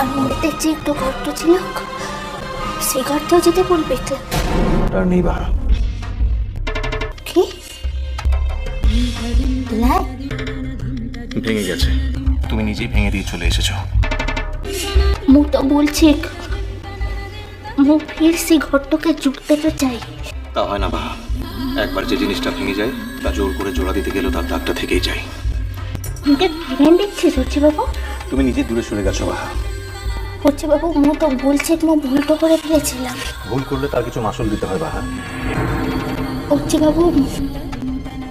তার মধ্যে যে একটু গর্ত ছিল, সে গর্তেও যেতে বলবে তো? আর নেই বাহা। কি লাই? ভেঙে গেছে, তুমি নিজেই ভেঙে দিয়ে চলে এসেছো। মু তো বলছি, মু ফির সে ঘরটাকে জুড়তে তো চাই। তা হয় না বাহা, একবার যে জিনিসটা ভেঙে যায় তা জোর করে জোড়া দিতে গেলেও তার দাগটা থেকেই যায়। মুখে ফিরেন দিচ্ছি সচ্ছি বাবু। তুমি নিজে দূরে সরে গেছো বাহা। হচ্ছে বাবু, মু তো বলছি মু ভুলটা করে ফেলেছিলাম। ভুল করলে তার কিছু মাসুল দিতে হয় বাহা। হচ্ছে বাবু,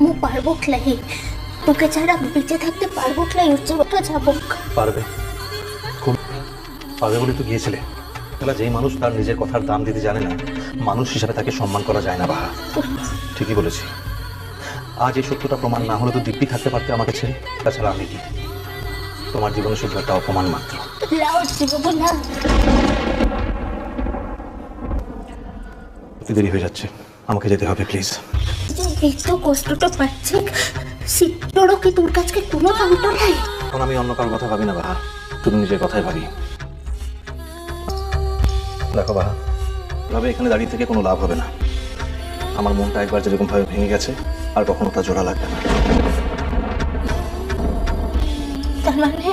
মু পারবো খেলাই, তোকে ছাড়া বেঁচে থাকতে পারবো খেলাই। হচ্ছে বাবু যাবো। পারবে, খুব পারবে বলে তো গিয়েছিলে। তাহলে যেই মানুষ তার নিজের কথার দাম দিতে জানে না, মানুষ হিসাবে তাকে সম্মান করা যায় না বাহা। ঠিকই বলেছি। আজ এই সত্যটা প্রমাণ না হলে তো দিব্যি থাকতে পারতে আমাকে ছেড়ে। তাছাড়া আমি কি, তোমার জীবনে শুধু একটা অপমান মাত্র। হচ্ছে বাবু না, দেরি হয়ে যাচ্ছে, আমাকে যেতে হবে প্লিজ। এই তো কষ্টটা পাচ্ছি, শীতটারও কি তোর কাছে কোনো দামটা নাই? এখন আমি অন্য কারোর কথা ভাবি না বাহা, শুধু নিজের কথাই ভাবি। দেখো বাহা, ভাবে এখানে দাঁড়িয়ে থেকে কোনো লাভ হবে না। আমার মনটা একবার যেরকম ভাবে ভেঙে গেছে, আর কখনো তা জোড়া লাগবে না। তার মানে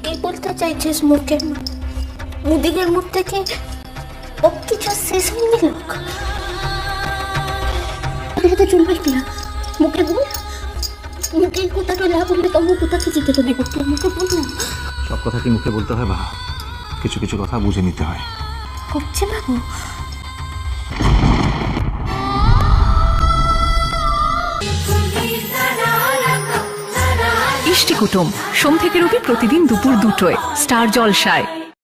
কি বলতে চাইছিস? মুখের মুদিকের মুখ থেকে ও কিছু শেষ হয়ে গেল? তো চলবে না, মুখে বল। মুখে কোথাটা না বললে তো মুখ কোথাকে যেতে তো দেবো, তোর মুখে বল না। সব কথা কি মুখে বলতে হয় বাহা? কিছু কিছু কথা বুঝে নিতে হয়। করছে বাবু। ইষ্টি কুটুম সোম থেকে রবি প্রতিদিন দুপুর 2টায় স্টার জলসায়।